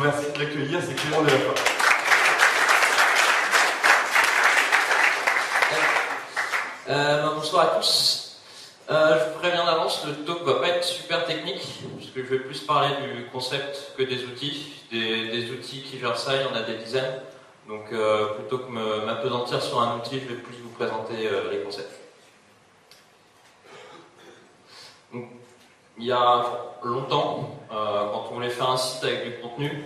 vous remercie de l'accueillir, c'est Clément Delafort. Bonsoir à tous. Je vous préviens d'avance, le talk va pas être super technique, parce que je vais plus parler du concept que des outils. Des outils qui gèrent ça, il y en a des dizaines. Donc plutôt que m'appesantir sur un outil, je vais plus vous présenter les concepts. Donc, il y a longtemps, quand on voulait faire un site avec du contenu,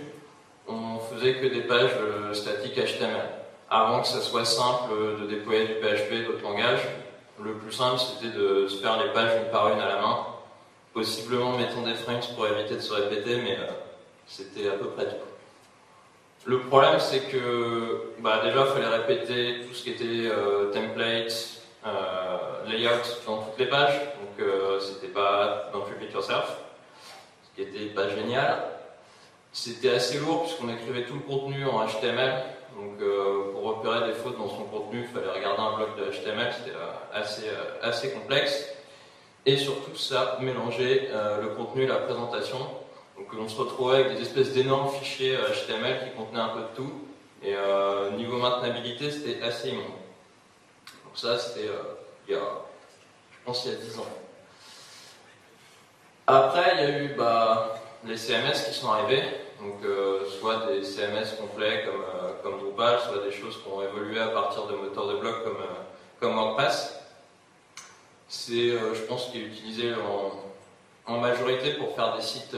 on faisait que des pages statiques HTML. Avant que ça soit simple de déployer du PHP, d'autres langages, le plus simple c'était de se faire les pages une par une à la main, possiblement mettant des frames pour éviter de se répéter, mais c'était à peu près tout. Le problème c'est que déjà il fallait répéter tout ce qui était template, layout dans toutes les pages, donc c'était pas contribute yourself, ce qui était pas génial. C'était assez lourd puisqu'on écrivait tout le contenu en HTML, donc pour repérer des fautes dans son contenu, il fallait regarder un bloc de HTML, c'était assez complexe. Et surtout ça mélangeait le contenu et la présentation, donc on se retrouvait avec des espèces d'énormes fichiers HTML qui contenaient un peu de tout, et niveau maintenabilité c'était assez immonde. Donc ça c'était je pense il y a 10 ans. Après il y a eu les CMS qui sont arrivés, donc soit des CMS complets comme Drupal, soit des choses qui ont évolué à partir de moteurs de blog comme WordPress. C'est, je pense, ce qui est utilisé en majorité pour faire des sites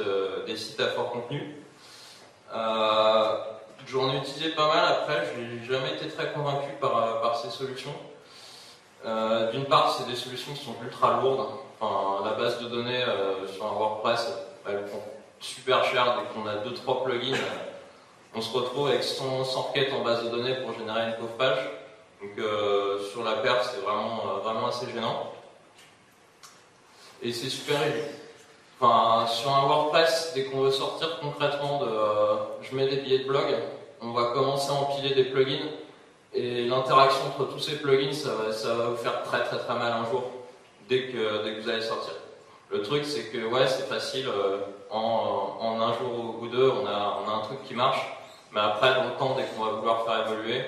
à fort contenu. J'en ai utilisé pas mal, après je n'ai jamais été très convaincu par ces solutions. D'une part, c'est des solutions qui sont ultra lourdes. Enfin, la base de données sur un WordPress, elle prend super cher. Dès qu'on a 2-3 plugins, on se retrouve avec 100 requêtes en base de données pour générer une pauvre page. Donc sur la perf, c'est vraiment assez gênant. Et c'est super rigide. Enfin, sur un WordPress, dès qu'on veut sortir concrètement je mets des billets de blog, on va commencer à empiler des plugins. Et l'interaction entre tous ces plugins, ça va vous faire très mal un jour, dès que vous allez sortir. Le truc, c'est que c'est facile, en un jour ou deux, on a un truc qui marche, mais après, dans le temps, dès qu'on va vouloir faire évoluer,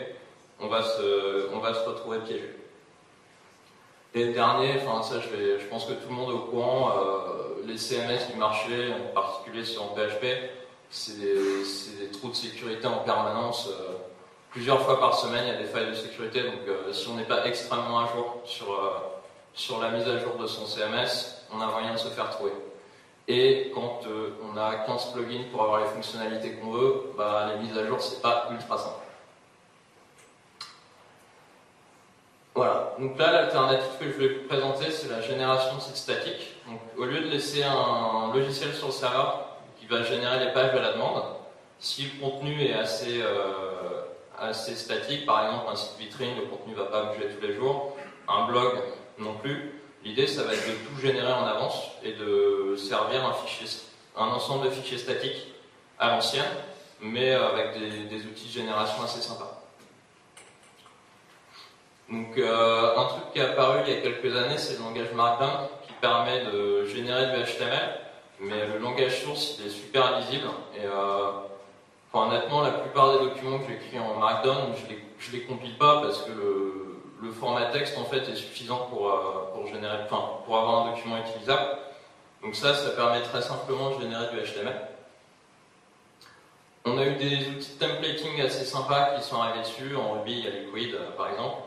on va se retrouver piégé. Et le dernier, ça, je pense que tout le monde est au courant, les CMS du marché, en particulier sur PHP, c'est des trous de sécurité en permanence. Plusieurs fois par semaine, il y a des failles de sécurité, donc si on n'est pas extrêmement à jour sur la mise à jour de son CMS, on a moyen de se faire trouver. Et quand on a 15 plugins pour avoir les fonctionnalités qu'on veut, les mises à jour, c'est pas ultra simple. Voilà, donc là, l'alternative que je vais vous présenter, c'est la génération de sites statiques. Donc, au lieu de laisser un logiciel sur le serveur qui va générer les pages à la demande, si le contenu est assez statique, par exemple un site vitrine, le contenu ne va pas bouger tous les jours, un blog non plus. L'idée, ça va être de tout générer en avance et de servir un ensemble de fichiers statiques à l'ancienne, mais avec des outils de génération assez sympas. Donc, un truc qui est apparu il y a quelques années, c'est le langage Markdown qui permet de générer du HTML, mais le langage source il est super lisible et honnêtement, la plupart des documents que j'écris en Markdown, je les compile pas parce que le format texte en fait est suffisant pour avoir un document utilisable. Donc ça permet très simplement de générer du HTML. On a eu des outils de templating assez sympas qui sont arrivés dessus. En Ruby, il y a Liquid par exemple,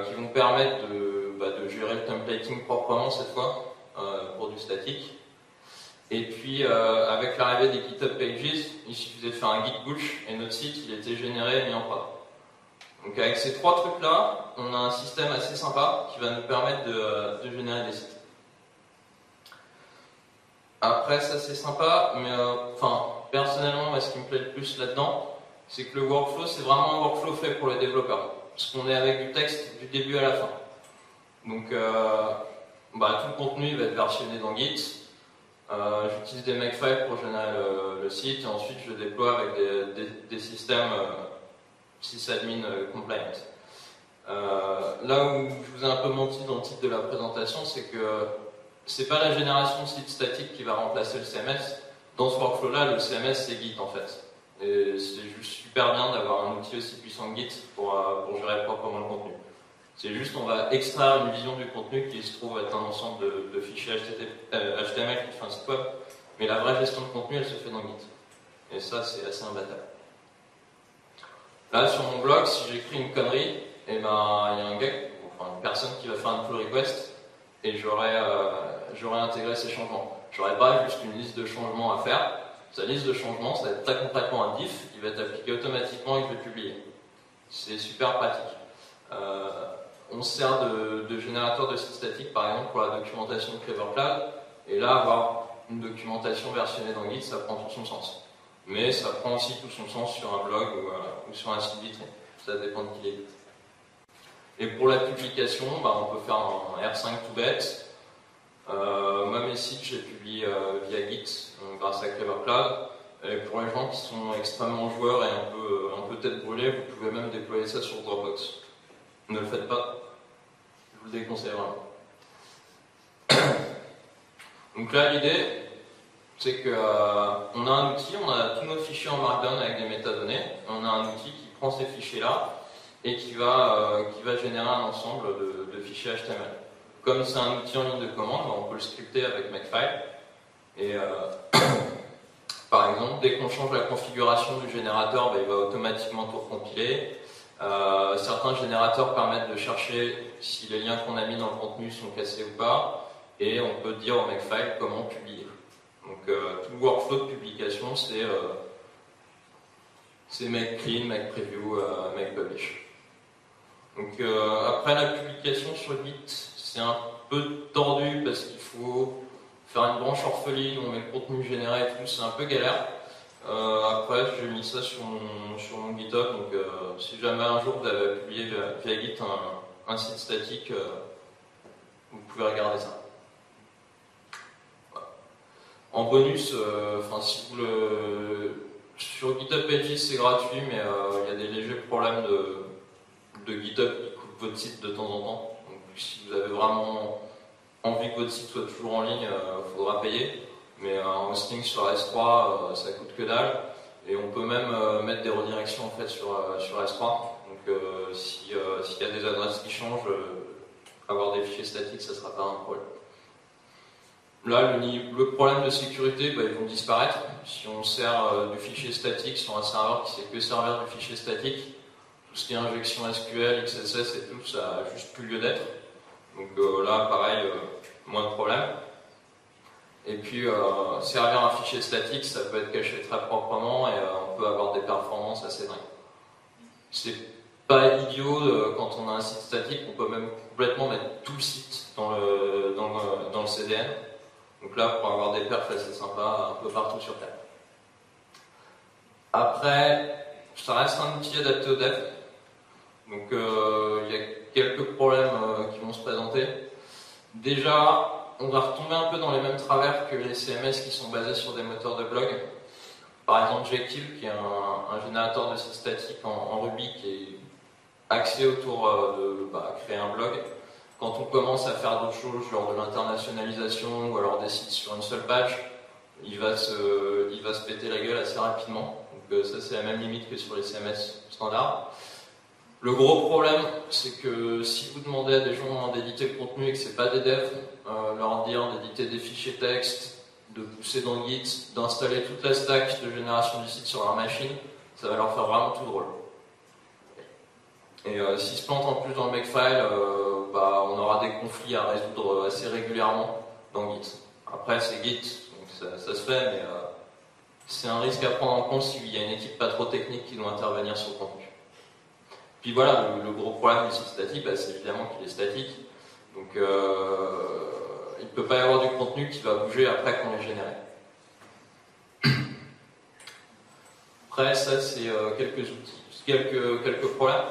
qui vont permettre de gérer le templating proprement cette fois pour du statique. Et puis, avec l'arrivée des GitHub Pages, il suffisait de faire un git push et notre site, il était généré et mis en prod. Donc, avec ces trois trucs-là, on a un système assez sympa qui va nous permettre de générer des sites. Après, ça c'est sympa, mais personnellement, moi, ce qui me plaît le plus là-dedans, c'est que le workflow, c'est vraiment un workflow fait pour les développeurs. Parce qu'on est avec du texte du début à la fin. Donc, tout le contenu va être versionné dans Git. J'utilise des makefiles pour générer le site et ensuite je déploie avec des systèmes sysadmin compliant. Là où je vous ai un peu menti dans le titre de la présentation, c'est que c'est pas la génération de sites statiques qui va remplacer le CMS, Dans ce workflow-là, le CMS c'est Git en fait. Et c'est juste super bien d'avoir un outil aussi puissant que Git pour gérer proprement le contenu. C'est juste, on va extraire une vision du contenu qui se trouve être un ensemble de fichiers HTML qui fait un site web, mais la vraie gestion de contenu, elle se fait dans Git. Et ça, c'est assez imbattable. Là, sur mon blog, si j'écris une connerie, et ben, il y a un gars, enfin une personne qui va faire un pull request, et j'aurais intégré ces changements. J'aurais pas juste une liste de changements à faire. Sa liste de changements, ça va être très concrètement un diff, qui va être appliqué automatiquement et que je vais publier. C'est super pratique. On sert de générateur de sites statiques, par exemple, pour la documentation de Clever Cloud, et là, avoir une documentation versionnée dans Git, ça prend tout son sens. Mais ça prend aussi tout son sens sur un blog ou sur un site vitrine. Ça dépend de qui l'édite. Et pour la publication, on peut faire un R5 tout bête. Moi, mes sites, je les publie via Git, grâce à Clever Cloud. Et pour les gens qui sont extrêmement joueurs et un peu tête brûlée, vous pouvez même déployer ça sur Dropbox. Ne le faites pas, je vous le déconseille vraiment. Donc là, l'idée, c'est qu'on a un outil, on a tous nos fichiers en Markdown avec des métadonnées, on a un outil qui prend ces fichiers-là et qui va générer un ensemble de fichiers HTML. Comme c'est un outil en ligne de commande, on peut le scripter avec Makefile. Et par exemple, dès qu'on change la configuration du générateur, il va automatiquement tout recompiler. Certains générateurs permettent de chercher si les liens qu'on a mis dans le contenu sont cassés ou pas. Et on peut dire au Makefile comment publier. Donc tout le workflow de publication, c'est make clean, make preview, make publish. Donc après la publication sur Git, c'est un peu tordu parce qu'il faut faire une branche orpheline où on met le contenu généré et tout, c'est un peu galère. Après, j'ai mis ça sur mon GitHub, donc si jamais un jour vous avez publié via Git un site statique, vous pouvez regarder ça. En bonus, si vous sur GitHub Pages c'est gratuit, mais il y a des légers problèmes de GitHub qui coupent votre site de temps en temps. Donc si vous avez vraiment envie que votre site soit toujours en ligne, il faudra payer. Mais un hosting sur S3, ça coûte que dalle. Et on peut même mettre des redirections en fait sur S3. Donc s'il y a des adresses qui changent, avoir des fichiers statiques, ça ne sera pas un problème. Là, le problème de sécurité, ils vont disparaître. Si on sert du fichier statique sur un serveur qui sait que servir du fichier statique, tout ce qui est injection SQL, XSS et tout, ça n'a juste plus lieu d'être. Donc là, pareil, moins de problème. Et puis, servir un fichier statique, ça peut être caché très proprement et on peut avoir des performances assez dingues. C'est pas idiot quand on a un site statique, on peut même complètement mettre tout le site dans le CDN. Donc là, pour avoir des perfs assez sympas un peu partout sur Terre. Après, ça reste un outil adapté aux devs. Donc il y a quelques problèmes qui vont se présenter. Déjà, on va retomber un peu dans les mêmes travers que les CMS qui sont basés sur des moteurs de blog. Par exemple, Jective, qui est un générateur de sites statiques en Ruby qui est axé autour de créer un blog. Quand on commence à faire d'autres choses, genre de l'internationalisation ou alors des sites sur une seule page, il va se péter la gueule assez rapidement. Donc ça, c'est la même limite que sur les CMS standards. Le gros problème, c'est que si vous demandez à des gens d'éditer le contenu et que ce n'est pas des devs, leur dire d'éditer des fichiers texte, de pousser dans Git, d'installer toute la stack de génération du site sur leur machine, ça va leur faire vraiment tout drôle. Et s'ils se plantent en plus dans le Makefile, on aura des conflits à résoudre assez régulièrement dans Git. Après, c'est Git, donc ça se fait, mais c'est un risque à prendre en compte s'il y a une équipe pas trop technique qui doit intervenir sur le contenu. Puis voilà, le gros problème du site statique, c'est évidemment qu'il est statique. Donc il ne peut pas y avoir du contenu qui va bouger après qu'on l'ait généré. Après, ça c'est quelques outils, quelques problèmes,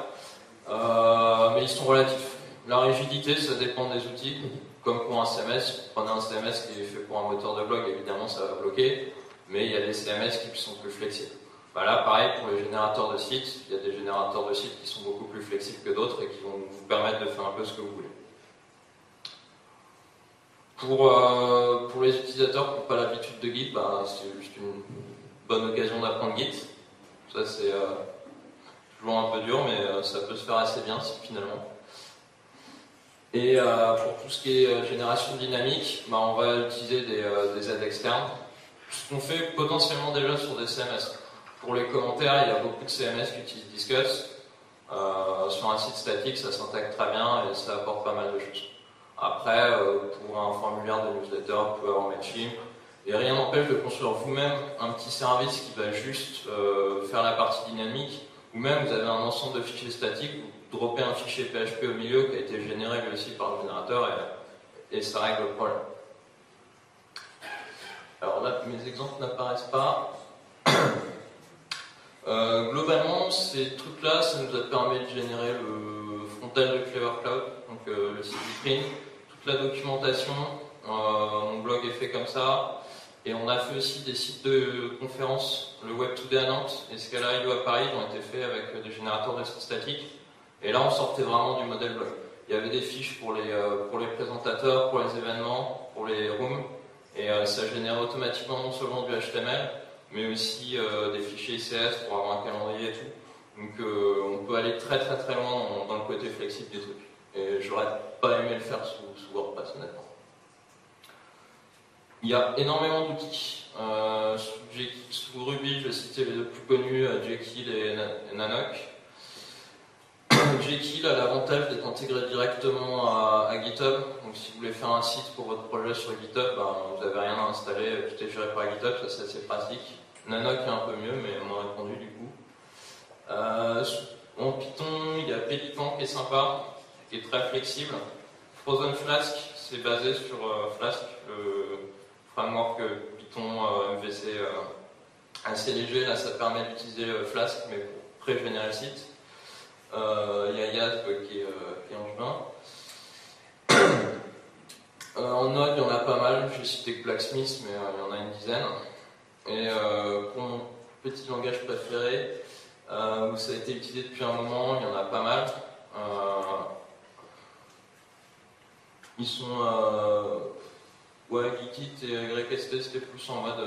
mais ils sont relatifs. La rigidité, ça dépend des outils. Comme pour un CMS, prenez un CMS qui est fait pour un moteur de blog, évidemment ça va bloquer, mais il y a des CMS qui sont plus flexibles. Là, pareil, pour les générateurs de sites, il y a des générateurs de sites qui sont beaucoup plus flexibles que d'autres et qui vont vous permettre de faire un peu ce que vous voulez. Pour les utilisateurs qui n'ont pas l'habitude de Git, c'est juste une bonne occasion d'apprendre Git. Ça c'est toujours un peu dur, mais ça peut se faire assez bien finalement. Et pour tout ce qui est génération dynamique, on va utiliser des aides externes. Ce qu'on fait potentiellement déjà sur des CMS. Pour les commentaires, il y a beaucoup de CMS qui utilisent Disqus. Sur un site statique, ça s'intègre très bien et ça apporte pas mal de choses. Après, pour un formulaire de newsletter, vous pouvez avoir Mailchimp. Et rien n'empêche de construire vous-même un petit service qui va juste faire la partie dynamique. Ou même, vous avez un ensemble de fichiers statiques, vous droppez un fichier PHP au milieu qui a été généré lui aussi par le générateur et ça règle le problème. Alors là, mes exemples n'apparaissent pas. Globalement, ces trucs-là, ça nous a permis de générer le frontal de Clever Cloud, donc le site vitrine, toute la documentation. Mon blog est fait comme ça. Et on a fait aussi des sites de conférences, le Web Today à Nantes et Scala IO à Paris, qui ont été faits avec des générateurs de sites statiques. Et là, on sortait vraiment du modèle blog. Il y avait des fiches pour les présentateurs, pour les événements, pour les rooms, et ça générait automatiquement non seulement du HTML, mais aussi des fichiers ICS pour avoir un calendrier et tout. Donc on peut aller très très très loin dans le côté flexible du truc. Et j'aurais pas aimé le faire sous WordPress, honnêtement. Il y a énormément d'outils. Sous Ruby, je vais citer les deux plus connus, Jekyll et Nanook. Jekyll a l'avantage d'être intégré directement à GitHub. Donc si vous voulez faire un site pour votre projet sur GitHub, vous n'avez rien à installer, tout est géré par GitHub, ça c'est assez pratique. Nanook est un peu mieux, mais moins répandu du coup. En Python, il y a Pelican qui est sympa, qui est très flexible. Frozen Flask, c'est basé sur Flask, le framework Python MVC assez léger. Là, ça permet d'utiliser Flask, mais pour pré-générer le site. Il y a Yasp qui est en juin. En Node, il y en a pas mal. J'ai cité que Blacksmith, mais il y en a une dizaine. Et pour mon petit langage préféré, où ça a été utilisé depuis un moment, il y en a pas mal. Ils sont Git et YST, c'était plus en mode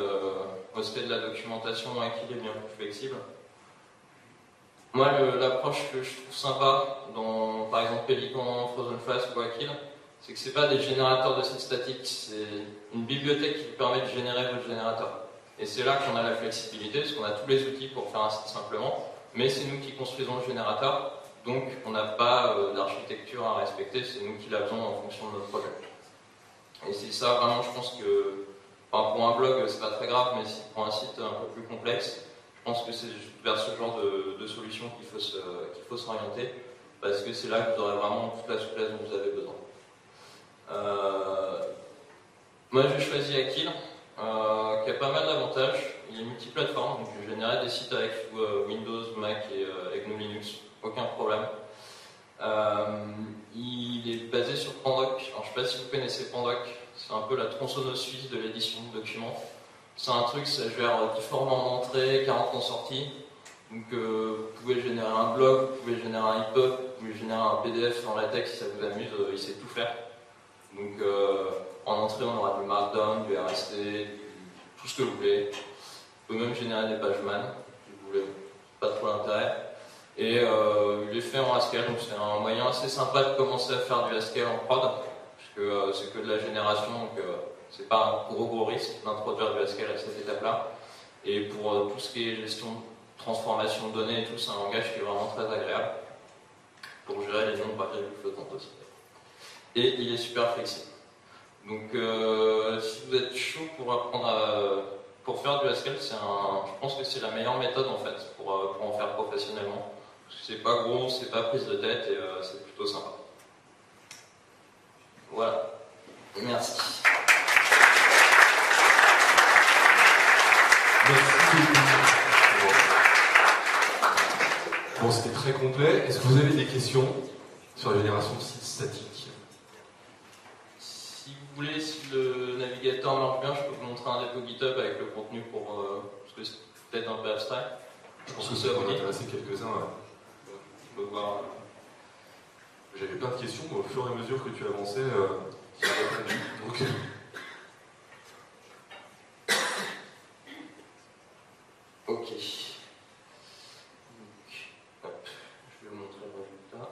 respect de la documentation et qui est bien plus flexible. Moi, l'approche que je trouve sympa dans, par exemple, Pelican, Frozen Flask ou Jekyll, c'est que c'est pas des générateurs de sites statiques, c'est une bibliothèque qui vous permet de générer votre générateur. Et c'est là qu'on a la flexibilité, parce qu'on a tous les outils pour faire un site simplement, mais c'est nous qui construisons le générateur, donc on n'a pas d'architecture à respecter, c'est nous qui la faisons en fonction de notre projet. Et c'est ça, vraiment, je pense que, pour un blog, c'est pas très grave, mais pour un site un peu plus complexe, je pense que c'est vers ce genre de solution qu'il faut s'orienter, parce que c'est là que vous aurez vraiment toute la souplesse dont vous avez besoin. Moi, j'ai choisi Jekyll, qui a pas mal d'avantages. Il est multiplateforme, donc je générais des sites avec Windows, Mac et GNU Linux, aucun problème. Il est basé sur Pandoc. Alors, je ne sais pas si vous connaissez Pandoc, c'est un peu la tronçonneuse suisse de l'édition de documents. C'est un truc, ça gère 10 formats en entrée, 40 en sortie. Donc vous pouvez générer un blog, vous pouvez générer un EPUB, vous pouvez générer un PDF en latex si ça vous amuse, il sait tout faire. Donc en entrée on aura du Markdown, du RST, tout ce que vous voulez. Vous pouvez même générer des pages man, si vous voulez, pas trop l'intérêt. Et il est fait en Haskell, donc c'est un moyen assez sympa de commencer à faire du Haskell en prod, parce que c'est que de la génération, donc c'est pas un gros risque d'introduire du Haskell à cette étape-là. Et pour tout ce qui est gestion, transformation de données et tout, c'est un langage qui est vraiment très agréable pour gérer les nombres variables flottantes aussi. Et il est super flexible. Donc si vous êtes chaud pour apprendre pour faire du Haskell, je pense que c'est la meilleure méthode en fait pour en faire professionnellement. Parce que c'est pas gros, c'est pas prise de tête et c'est plutôt sympa. Voilà. Merci. Bon, c'était très complet. Est-ce que vous avez des questions sur la génération de sites statiques? Si vous voulez, si le navigateur marche bien, je peux vous montrer un dépôt GitHub avec le contenu parce que c'est peut-être un peu abstrait. Je pense que ça va intéresser quelques-uns. Je peux voir. J'avais plein de questions, mais au fur et à mesure que tu avançais, qui a répondu. Donc, ok. Donc, hop, je vais vous montrer le résultat.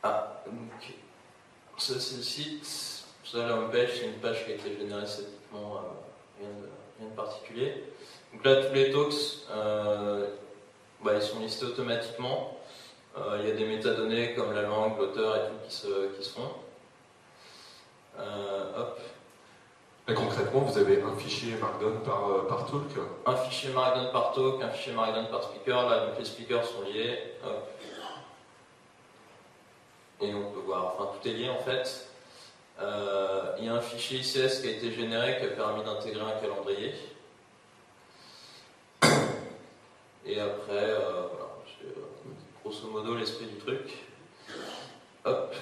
Ah, donc, ça c'est le site. Ça, la homepage, c'est une page qui a été générée statiquement, rien de particulier. Donc là, tous les talks, ils sont listés automatiquement. Il y a des métadonnées comme la langue, l'auteur et tout qui se font. Hop. Et concrètement, vous avez un fichier Markdown par talk. Un fichier Markdown par talk, un fichier Markdown par speaker. Là, donc les speakers sont liés. Hop. Et on peut voir, enfin tout est lié en fait. Il y a un fichier ICS qui a été généré qui a permis d'intégrer un calendrier. Et après, voilà, c'est grosso modo l'esprit du truc. Hop.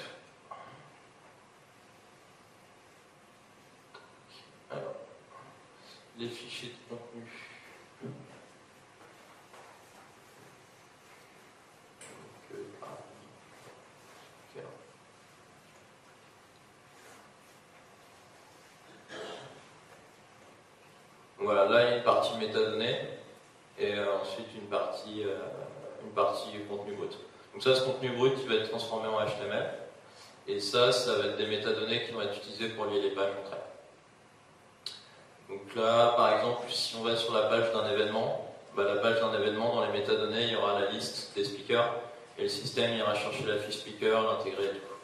Alors, les fichiers de contenu. Voilà, là il y a une partie métadonnées et ensuite une partie contenu brut. Donc ça, ce contenu brut il va être transformé en HTML et ça va être des métadonnées qui vont être utilisées pour lier les pages entre elles. Donc là, par exemple, si on va sur la page d'un événement, la page d'un événement, dans les métadonnées, il y aura la liste des speakers et le système ira chercher la fiche speaker, l'intégrer et tout.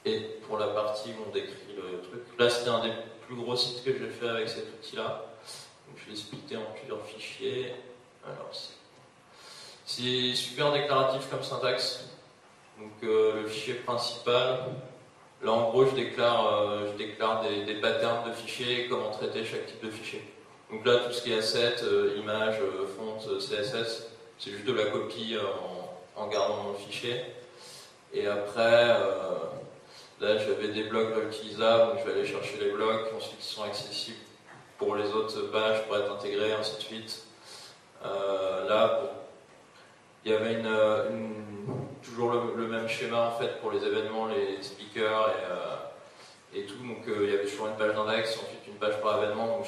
Et pour la partie où on décrit le truc, là c'était un des plus gros sites que j'ai fait avec cet outil-là. Donc je l'ai splitté en plusieurs fichiers. Alors c'est super déclaratif comme syntaxe. Donc le fichier principal, là en gros je déclare des patterns de fichiers et comment traiter chaque type de fichier. Donc là tout ce qui est asset, image, font, CSS, c'est juste de la copie en gardant mon fichier. Et après, là j'avais des blocs réutilisables, donc je vais aller chercher les blocs, ensuite ils sont accessibles pour les autres pages, pour être intégrés, ainsi de suite. Là, il y avait toujours le même schéma en fait pour les événements, les speakers et tout. Donc il y avait toujours une page d'index, ensuite une page par événement, donc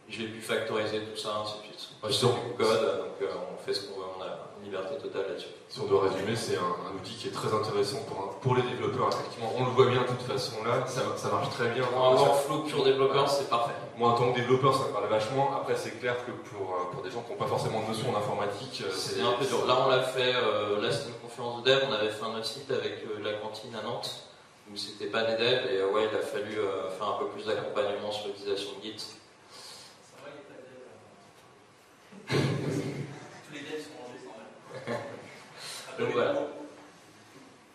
j'ai pu factoriser tout ça, ainsi de suite. Sur du code, donc on fait ce qu'on veut, on a une liberté totale là-dessus. Si on doit résumer, c'est un outil qui est très intéressant pour les développeurs. Effectivement, on le voit bien de toute façon là, ça marche très bien. Pour un workflow pur développeur, c'est parfait. Moi, en tant que développeur, ça me parle vachement. Après, c'est clair que pour des gens qui n'ont pas forcément de notion en informatique, c'est un peu dur. Là, on l'a fait, là c'était une conférence de dev, on avait fait un autre site avec la cantine à Nantes, où c'était pas des devs, et ouais, il a fallu faire un peu plus d'accompagnement sur l'utilisation de Git. Tous les devs sont rangés sans même. Donc voilà.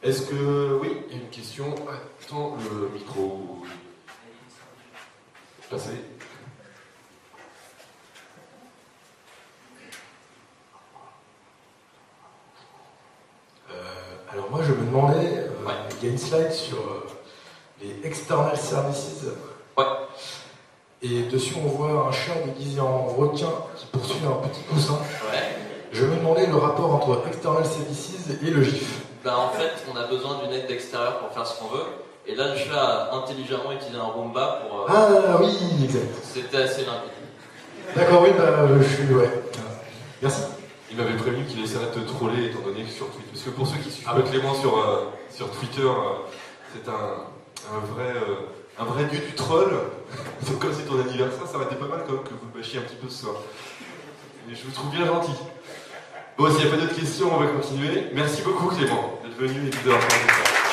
Est-ce que... Oui, il y a une question. Attends, le micro... Passé. Alors moi je me demandais, il y a une slide sur les external services. Ouais. Et dessus on voit un chat déguisé en requin qui poursuit un petit poussin. Ouais. Je me demandais le rapport entre external services et le GIF. En fait, on a besoin d'une aide d'extérieur pour faire ce qu'on veut. Et là, le chat a intelligemment utilisé un Roomba pour... Ah oui, exact. C'était assez limpide. D'accord, oui, je suis... Ouais. Merci. Il m'avait prévenu qu'il essaierait de te troller étant donné que sur Twitter. Parce que pour ceux qui suivent pas Clément sur Twitter, c'est un vrai dieu du troll. Donc comme c'est ton anniversaire, ça aurait été pas mal quand même que vous le bâchiez un petit peu ce soir. Et je vous trouve bien gentil. Bon, s'il n'y a pas d'autres questions, on va continuer. Merci beaucoup Clément d'être venu et d'avoir parlé de ça.